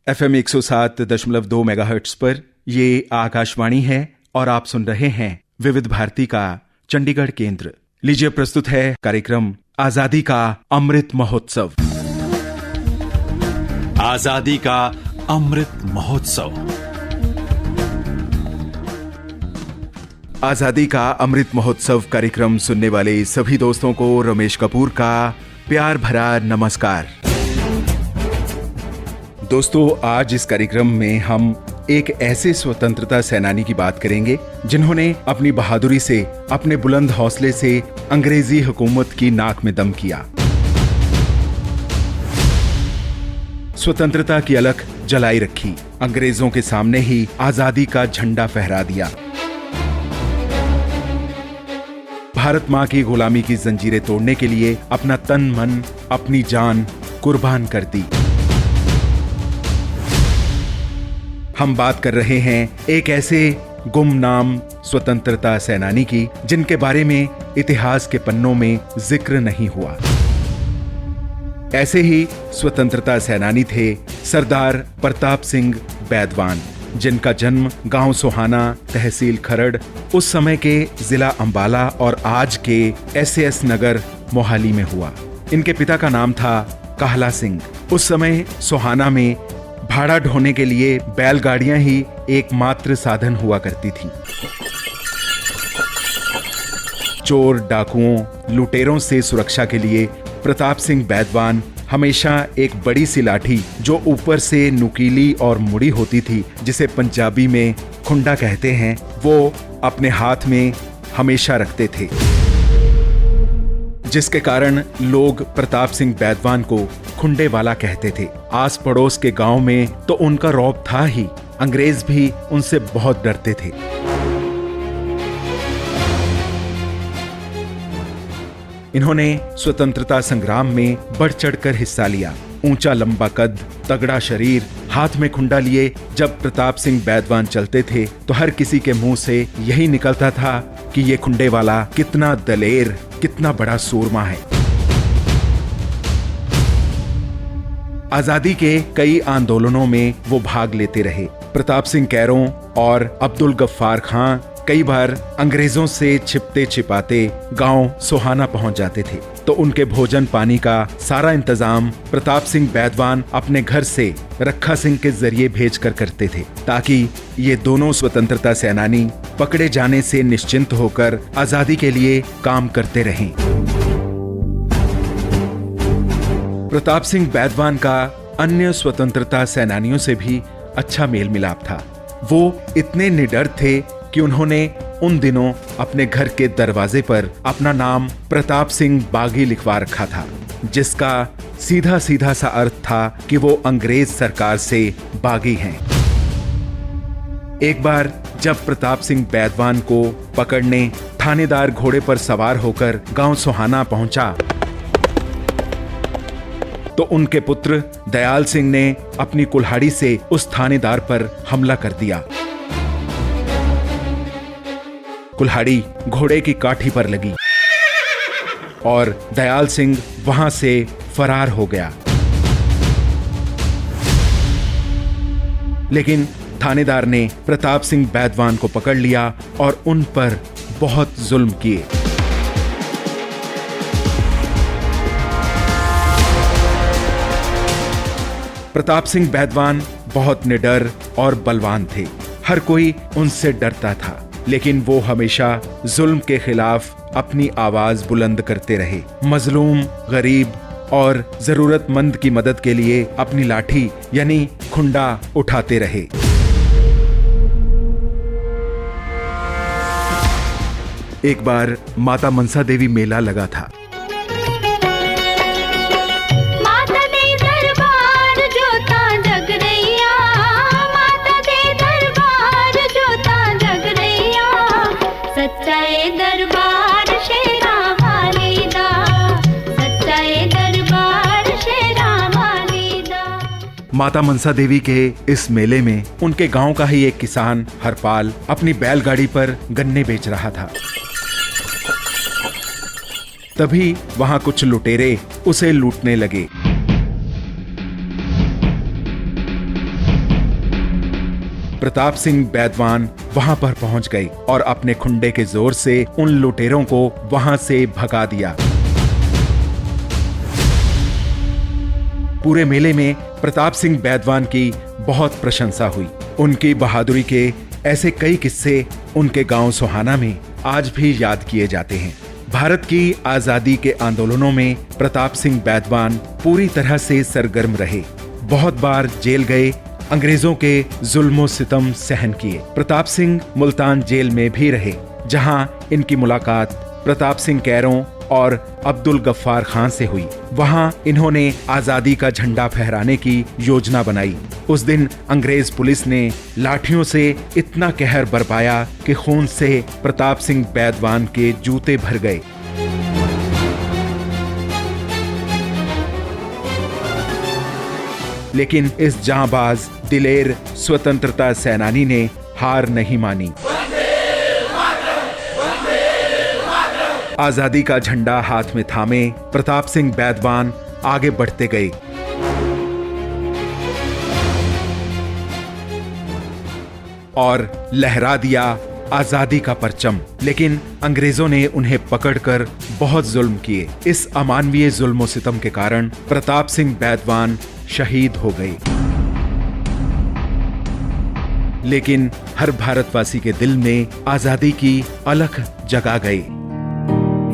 FM 107.2 megahertz पर ये आकाशवाणी है और आप सुन रहे हैं विविध भारती का चंडीगढ़ केंद्र। लीजिए प्रस्तुत है कार्यक्रम आजादी का अमृत महोत्सव। आजादी का अमृत महोत्सव। आजादी का अमृत महोत्सव कार्यक्रम सुनने वाले सभी दोस्तों को रमेश कपूर का प्यार भरा नमस्कार। दोस्तों, आज इस कार्यक्रम में हम एक ऐसे स्वतंत्रता सेनानी की बात करेंगे जिन्होंने अपनी बहादुरी से, अपने बुलंद हौसले से अंग्रेजी हुकूमत की नाक में दम किया, स्वतंत्रता की अलख जलाई रखी, अंग्रेजों के सामने ही आजादी का झंडा फहरा दिया, भारत मां की गुलामी की जंजीरें तोड़ने के लिए अपना तन मन, अपनी जान कुर्बान कर दी। हम बात कर रहे हैं एक ऐसे गुमनाम स्वतंत्रता सेनानी की जिनके बारे में इतिहास के पन्नों में जिक्र नहीं हुआ। ऐसे ही स्वतंत्रता सेनानी थे सरदार प्रताप सिंह बैदवान, जिनका जन्म गांव सोहाना, तहसील खरड़, उस समय के जिला अंबाला और आज के SAS नगर मोहाली में हुआ। इनके पिता का नाम था काहला सिंह। उस समय सोहाना में भाड़ा ढोने के लिए बैलगाड़ियां ही एकमात्र साधन हुआ करती थी। चोर, डाकुओं, लुटेरों से सुरक्षा के लिए प्रताप सिंह बैदवान हमेशा एक बड़ी सी लाठी जो ऊपर से नुकीली और मुड़ी होती थी, जिसे पंजाबी में खुंडा कहते हैं, वो अपने हाथ में हमेशा रखते थे, जिसके कारण लोग प्रताप सिंह बैदवान को खुंडे वाला कहते थे। आस पड़ोस के गांव में तो उनका रौब था ही, अंग्रेज भी उनसे बहुत डरते थे। इन्होंने स्वतंत्रता संग्राम में बढ़ चढ़कर हिस्सा लिया। ऊंचा लंबा कद, तगड़ा शरीर, हाथ में खुंडा लिए जब प्रताप सिंह बैदवान चलते थे तो हर किसी के मुंह से यही निकलता था कि ये खुंडे वाला कितना दलेर, कितना बड़ा सूरमा है। आजादी के कई आंदोलनों में वो भाग लेते रहे। प्रताप सिंह कैरों और अब्दुल गफ्फार खां कई बार अंग्रेजों से छिपते छिपाते गांव सोहाना पहुंच जाते थे, तो उनके भोजन पानी का सारा इंतजाम प्रताप सिंह बैदवान अपने घर से रखा सिंह के जरिए भेजकर करते थे, ताकि ये दोनों स्वतंत्रता सेनानी पकड़े जाने से निश्चिंत होकर आजादी के लिए काम करते रहें। प्रताप सिंह बैदवान का अन्य स्वतंत्रता सेनानियों से भी अच्छा मेल मिलाप था। वो इतने निडर थे कि उन्होंने उन दिनों अपने घर के दरवाजे पर अपना नाम प्रताप सिंह बागी लिखवा रखा था, जिसका सीधा सीधा सा अर्थ था कि वो अंग्रेज सरकार से बागी हैं। एक बार जब प्रताप सिंह बैदवान को पकड़ने थानेदार घोड़े पर सवार होकर गांव सोहाना पहुंचा तो उनके पुत्र दयाल सिंह ने अपनी कुल्हाड़ी से उस थानेदार पर हमला कर दिया। कुल्हाड़ी घोड़े की काठी पर लगी और दयाल सिंह वहां से फरार हो गया। लेकिन थानेदार ने प्रताप सिंह बैदवान को पकड़ लिया और उन पर बहुत जुल्म किए। प्रताप सिंह बैदवान बहुत निडर और बलवान थे। हर कोई उनसे डरता था, लेकिन वो हमेशा जुल्म के खिलाफ अपनी आवाज बुलंद करते रहे। मजलूम, गरीब और जरूरतमंद की मदद के लिए अपनी लाठी यानी खुंडा उठाते रहे। एक बार माता मनसा देवी मेला लगा था। माता मनसा देवी के इस मेले में उनके गांव का ही एक किसान हरपाल अपनी बैलगाड़ी पर गन्ने बेच रहा था। तभी वहां कुछ लुटेरे उसे लूटने लगे। प्रताप सिंह बैदवान वहां पर पहुंच गए और अपने खुंडे के जोर से उन लुटेरों को वहां से भगा दिया। पूरे मेले में प्रताप सिंह बैदवान की बहुत प्रशंसा हुई। उनकी बहादुरी के ऐसे कई किस्से उनके गांव सोहाना में आज भी याद किए जाते हैं। भारत की आजादी के आंदोलनों में प्रताप सिंह बैदवान पूरी तरह से सरगर्म रहे। बहुत बार जेल गए, अंग्रेजों के जुल्मो सितम सहन किए। प्रताप सिंह मुल्तान जेल में भी रहे, जहां इनकी मुलाकात प्रताप सिंह कैरों और अब्दुल गफ्फार खान से हुई। वहां इन्होंने आजादी का झंडा फहराने की योजना बनाई। उस दिन अंग्रेज पुलिस ने लाठियों से इतना कहर बरपाया कि खून से प्रताप सिंह बैदवान के जूते भर गए। लेकिन इस जांबाज दिलेर स्वतंत्रता सेनानी ने हार नहीं मानी। आजादी का झंडा हाथ में थामे प्रताप सिंह बैदवान आगे बढ़ते गए। और लहरा दिया आजादी का परचम। लेकिन अंग्रेजों ने उन्हें पकड़कर बहुत जुल्म किए। इस अमानवीय जुल्म सितम के कारण प्रताप सिंह बैदवान शहीद हो गए। लेकिन हर भारतवासी के दिल में आजादी की अलख जगा गई।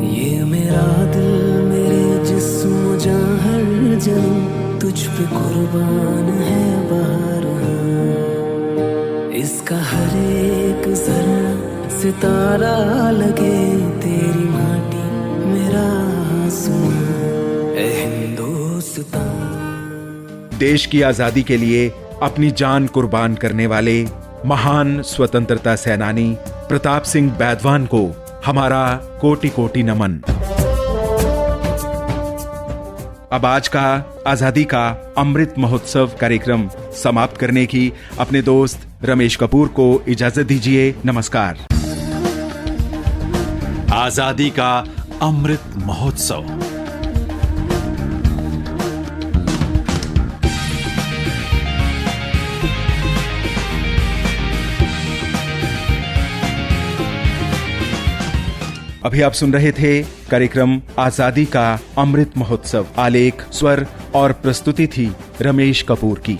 ये मेरा दिल मेरे जिस्म जहाँ हर जन्म तुझ पे कुर्बान है बहार। इसका हर एक जरा सितारा लगे तेरी माटी मेरा आसमां ए हिंदुस्तान। देश की आजादी के लिए अपनी जान कुर्बान करने वाले महान स्वतंत्रता सेनानी प्रताप सिंह बैदवान को हमारा कोटि कोटि नमन। अब आज का आजादी का अमृत महोत्सव कार्यक्रम समाप्त करने की अपने दोस्त रमेश कपूर को इजाजत दीजिए। नमस्कार। आजादी का अमृत महोत्सव। अभी आप सुन रहे थे कार्यक्रम आजादी का अमृत महोत्सव। आलेख, स्वर और प्रस्तुति थी रमेश कपूर की।